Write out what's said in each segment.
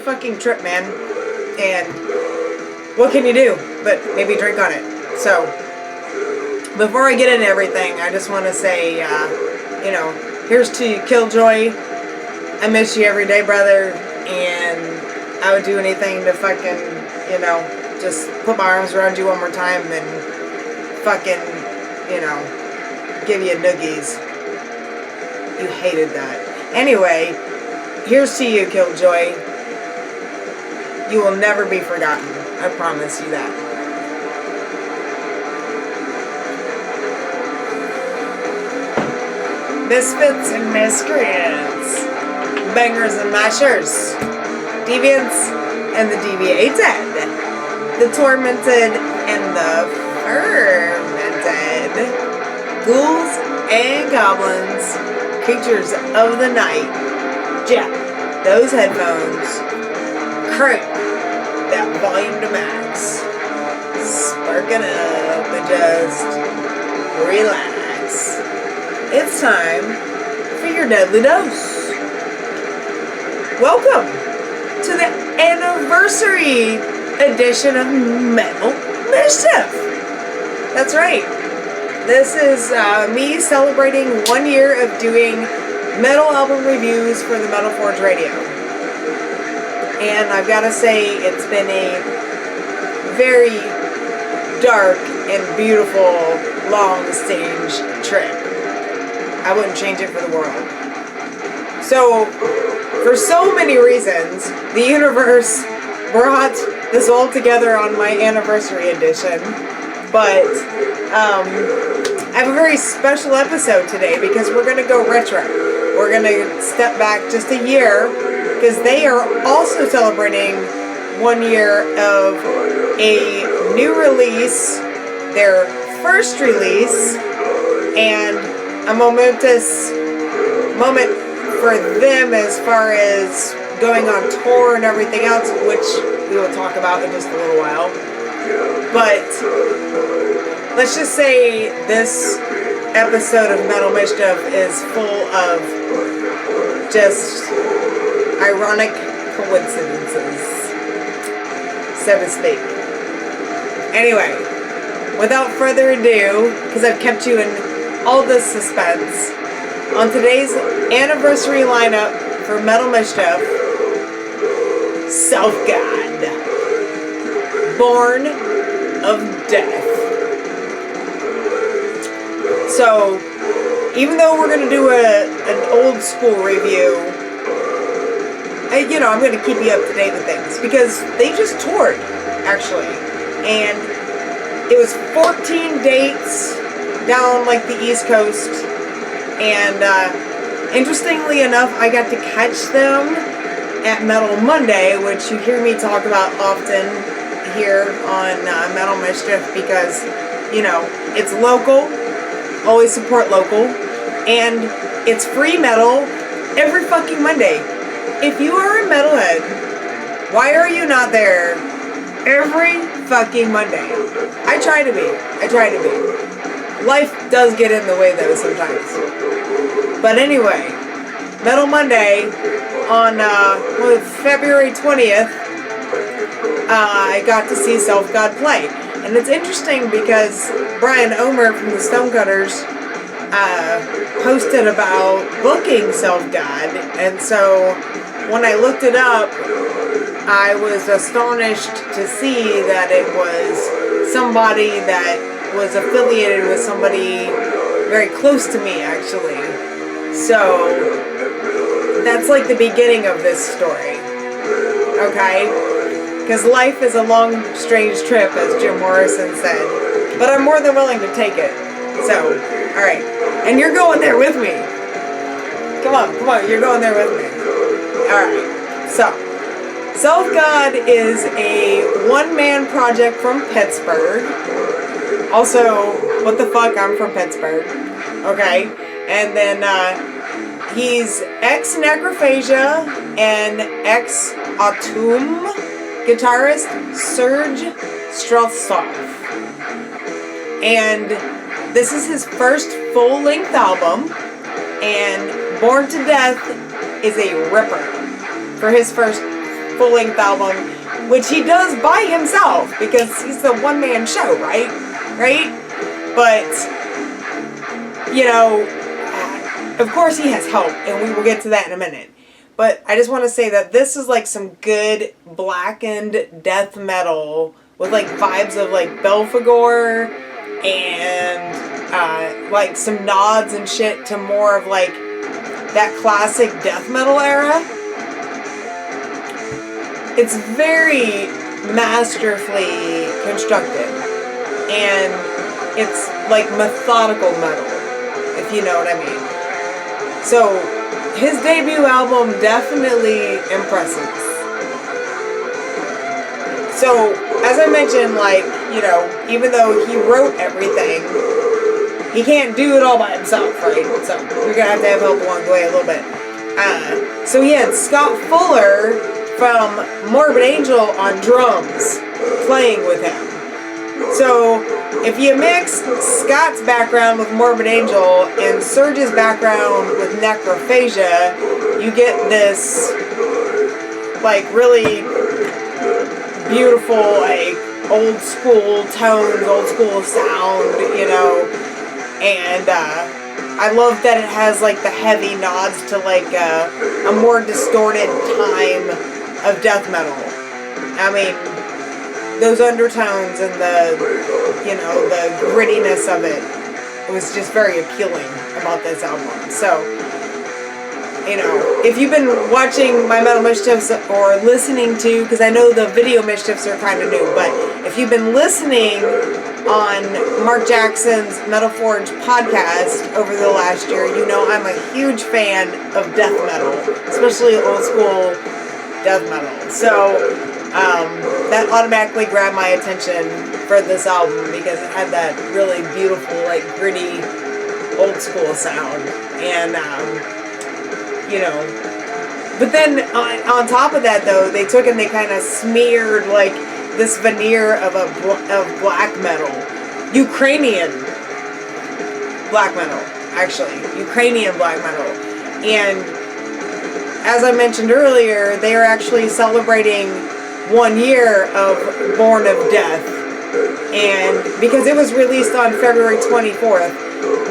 fucking trip, man. And what can you do but maybe drink on it? So, before I get into everything, I just want to say, you know, here's to you, Killjoy. I miss you every day, brother. And I would do anything to fucking, you know, just put my arms around you one more time and fucking, you know, give you noogies. You hated that. Anyway, here's to you, Killjoy. You will never be forgotten. I promise you that. Misfits and miscreants. Bangers and mashers. Deviants and the deviated. The tormented and the fermented. Ghouls and goblins. Creatures of the night. Jack those headphones. Crank that volume to max. Spark it up and just relax. It's time for your deadly dose. Welcome to the anniversary edition of Metal Mischief. That's right. This is me celebrating 1 year of doing metal album reviews for the Metal Forge Radio. And I've got to say, it's been a very dark and beautiful, long stage trip. I wouldn't change it for the world. So, for so many reasons, the universe brought this all together on my anniversary edition. But, I have a very special episode today because we're going to go retro. We're going to step back just a year because they are also celebrating 1 year of a new release, their first release, and a momentous moment for them as far as going on tour and everything else, which we will talk about in just a little while. But let's just say this episode of Metal Mischief is full of just ironic coincidences, so to speak. Anyway, without further ado, because I've kept you in all this suspense, on today's anniversary lineup for Metal Mischief, Selfgod, Born of Death. So, even though we're going to do an old school review, you know, I'm going to keep you up to date with things, because they just toured, actually, and it was 14 dates down, like, the East Coast, and, interestingly enough, I got to catch them at Metal Monday, which you hear me talk about often here on Metal Mischief, because, you know, it's local, always support local, and it's free metal every fucking Monday. If you are a metalhead, why are you not there every fucking Monday? I try to be. Life does get in the way though sometimes. But anyway, Metal Monday on February 20th, I got to see Selfgod play. And it's interesting because Brian Omer from the Stonecutters posted about booking Selfgod, and so when I looked it up, I was astonished to see that it was somebody that was affiliated with somebody very close to me, actually. So that's like the beginning of this story, okay? Because life is a long, strange trip, as Jim Morrison said. But I'm more than willing to take it. So, alright. And you're going there with me. Come on, you're going there with me. Alright. So, Selfgod is a one-man project from Pittsburgh. Also, what the fuck, I'm from Pittsburgh. Okay? And then, he's ex-Necrophagia and ex-Automb guitarist Serge Streltsov. And this is his first full-length album, and Born to Death is a ripper for his first full-length album, which he does by himself because he's the one-man show, right? Right? But, you know, of course he has help, and we will get to that in a minute. But I just want to say that this is like some good blackened death metal with like vibes of like Belphegor and like some nods and shit to more of like that classic death metal era. It's very masterfully constructed, and it's like methodical metal, if you know what I mean. So his debut album definitely impresses. So, as I mentioned, like, you know, even though he wrote everything, he can't do it all by himself, right? So, you're gonna have to have help along the way a little bit. So he had Scott Fuller from Morbid Angel on drums playing with him. So, if you mix Scott's background with Morbid Angel and Serge's background with Necrophagia, you get this, like, really beautiful, like, old school tones, old school sound, you know, and I love that it has, like, the heavy nods to, like, a more distorted time of death metal. I mean, those undertones and the, you know, the grittiness of it was just very appealing about this album. So, you know, if you've been watching my Metal Mischiefs or listening to, because I know the video Mischiefs are kind of new, but if you've been listening on Mark Jackson's Metal Forge podcast over the last year, you know I'm a huge fan of death metal, especially old school death metal. So, that automatically grabbed my attention for this album because it had that really beautiful, like, gritty, old school sound. And, you know, but then on top of that, though, they took and they kind of smeared, like, this veneer of black metal. Ukrainian black metal, actually. Ukrainian black metal. And as I mentioned earlier, they are actually celebrating 1 year of Born of Death, and because it was released on February 24th,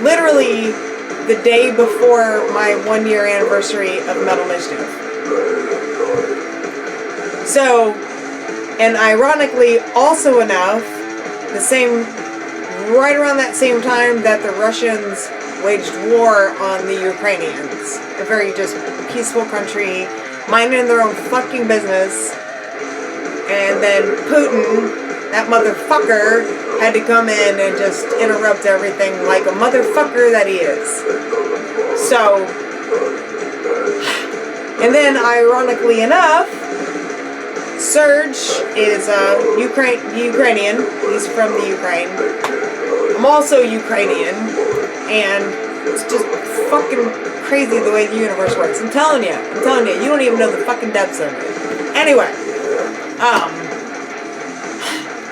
literally the day before my 1 year anniversary of Metal Mischief. So, and ironically, also enough, right around that same time that the Russians waged war on the Ukrainians, a very just peaceful country, minding their own fucking business. And then Putin, that motherfucker, had to come in and just interrupt everything like a motherfucker that he is. So, and then ironically enough, Serge is Ukrainian. He's from the Ukraine. I'm also Ukrainian, and it's just fucking crazy the way the universe works. I'm telling you, you don't even know the fucking depths of it. Anyway.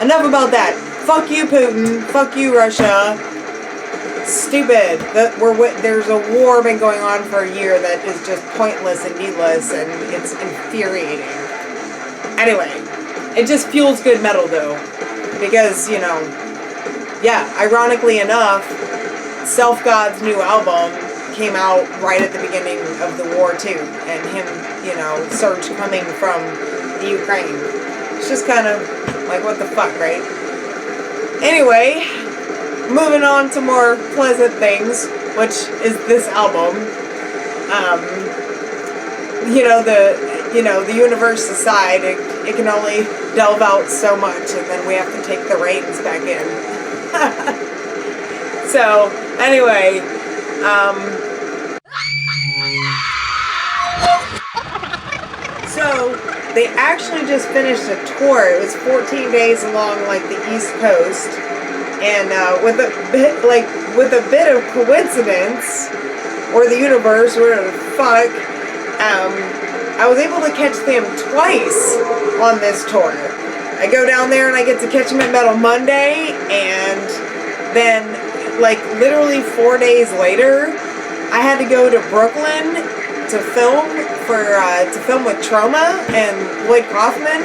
Enough about that. Fuck you, Putin. Fuck you, Russia. Stupid. There's a war been going on for a year that is just pointless and needless, and it's infuriating. Anyway, it just fuels good metal, though, because, you know, yeah, ironically enough, Selfgod's new album came out right at the beginning of the war, too, and him, you know, Serge coming from the Ukraine. It's just kind of like, what the fuck, right? Anyway, moving on to more pleasant things, which is this album. The universe aside, it can only delve out so much, and then we have to take the reins back in. So, anyway, so they actually just finished a tour. It was 14 days along, like, the East Coast, and with a bit of coincidence, or the universe, whatever the fuck, I was able to catch them twice on this tour. I go down there and I get to catch them at Metal Monday, and then, like, literally 4 days later, I had to go to Brooklyn to film to film with Trauma and Lloyd Kaufman,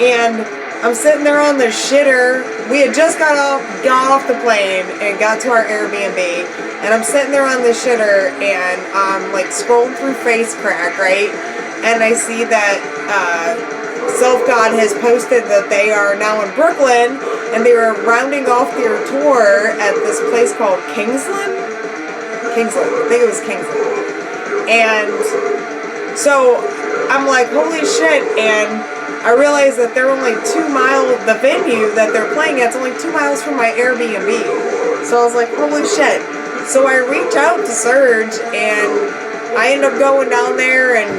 and I'm sitting there on the shitter. We had just got off the plane and got to our Airbnb, and I'm sitting there on the shitter, and I'm like scrolling through FaceCrack, right? And I see that Selfgod has posted that they are now in Brooklyn, and they were rounding off their tour at this place called Kingsland. I think it was Kingsland. And so I'm like, holy shit, and I realized that they're only 2 miles, the venue that they're playing at's only 2 miles from my Airbnb. So I was like, holy shit. So I reach out to Serge, and I end up going down there, and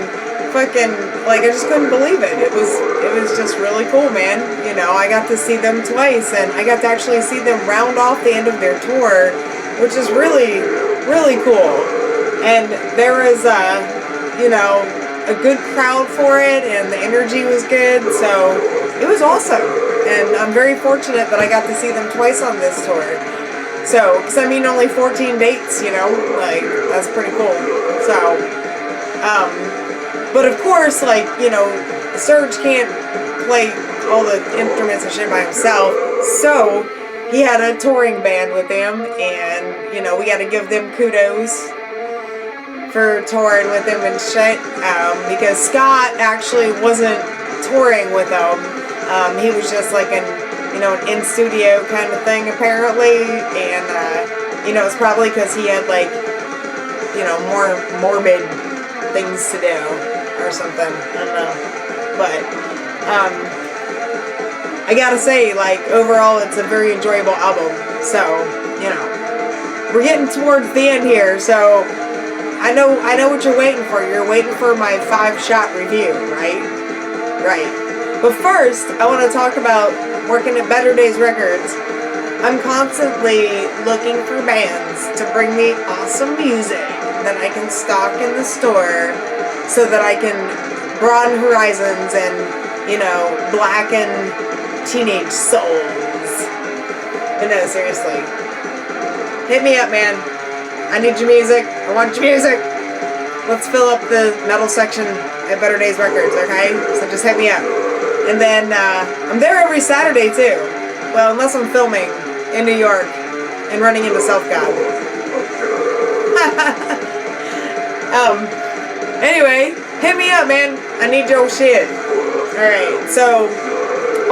fucking, like, I just couldn't believe it. It was just really cool, man. You know, I got to see them twice, and I got to actually see them round off the end of their tour, which is really, really cool. And there was, you know, a good crowd for it, and the energy was good, so it was awesome. And I'm very fortunate that I got to see them twice on this tour. So, because I mean, only 14 dates, you know, like, that's pretty cool. So, but of course, like, you know, Serge can't play all the instruments and shit by himself, so he had a touring band with him, and, you know, we got to give them kudos for touring with him and shit, because Scott actually wasn't touring with them. He was just like an, you know, an in-studio kind of thing, apparently, and, you know, it's probably because he had, like, you know, more morbid things to do, or something, I don't know, but, I gotta say, like, overall, it's a very enjoyable album, so, you know, we're getting towards the end here, so I know what you're waiting for. You're waiting for my 5-shot review, right? Right. But first, I want to talk about working at Better Days Records. I'm constantly looking for bands to bring me awesome music that I can stock in the store so that I can broaden horizons and, you know, blacken teenage souls. But no, seriously. Hit me up, man. I need your music. I want your music. Let's fill up the metal section at Better Days Records, okay? So just hit me up. And then, I'm there every Saturday, too. Well, unless I'm filming in New York and running into Selfgod. Anyway, hit me up, man. I need your shit. Alright, so,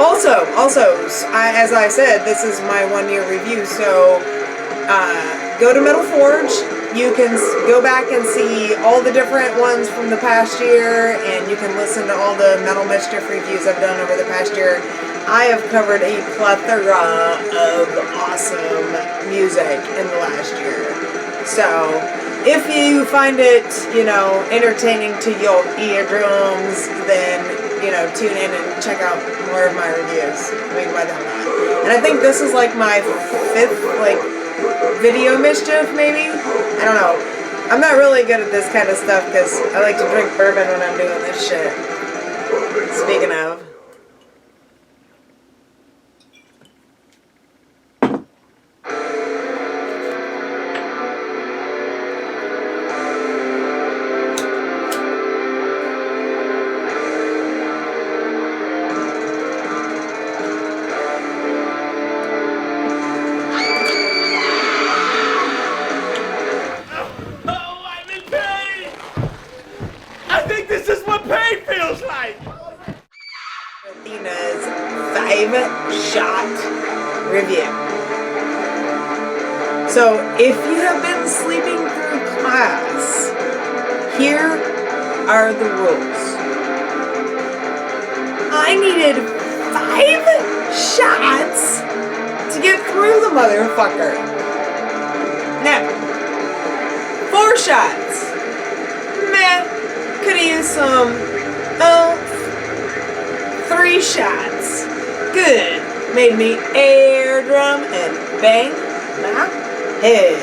also, as I said, this is my 1-year review, so, go to Metal Forge. You can go back and see all the different ones from the past year, and you can listen to all the Metal Mischief reviews I've done over the past year. I have covered a plethora of awesome music in the last year. So, if you find it, you know, entertaining to your eardrums, then, you know, tune in and check out more of my reviews. I mean, why the hell not? And I think this is like my 5th, like, video mischief, maybe? I don't know. I'm not really good at this kind of stuff because I like to drink bourbon when I'm doing this shit. Speaking of. Athena's 5-shot review. So, if you have been sleeping through class, here are the rules. I needed 5 shots to get through the motherfucker. Now, 4 shots. Meh. Could have used some 3 shots. Good. Made me air drum and bang my head.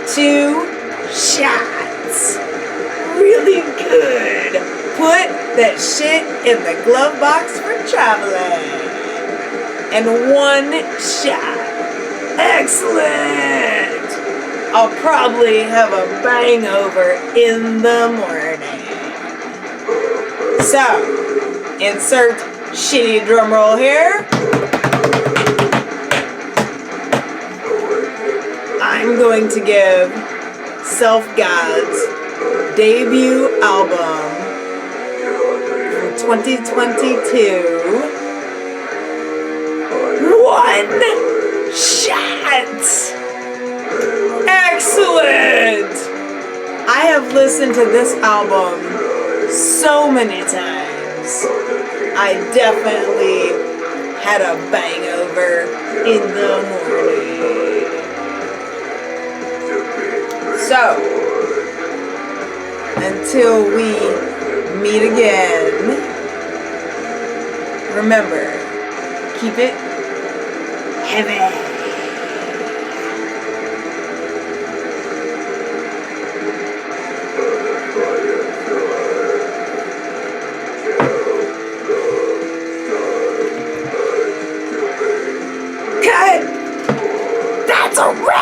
2 shots. Really good. Put that shit in the glove box for traveling. And 1 shot. Excellent. I'll probably have a hangover in the morning. So, insert shitty drum roll here. I'm going to give Selfgod's debut album from 2022 one shot. Excellent. I have listened to this album so many times. I definitely had a bangover in the morning. So, until we meet again, remember, keep it heavy. Cut! That's a wrap!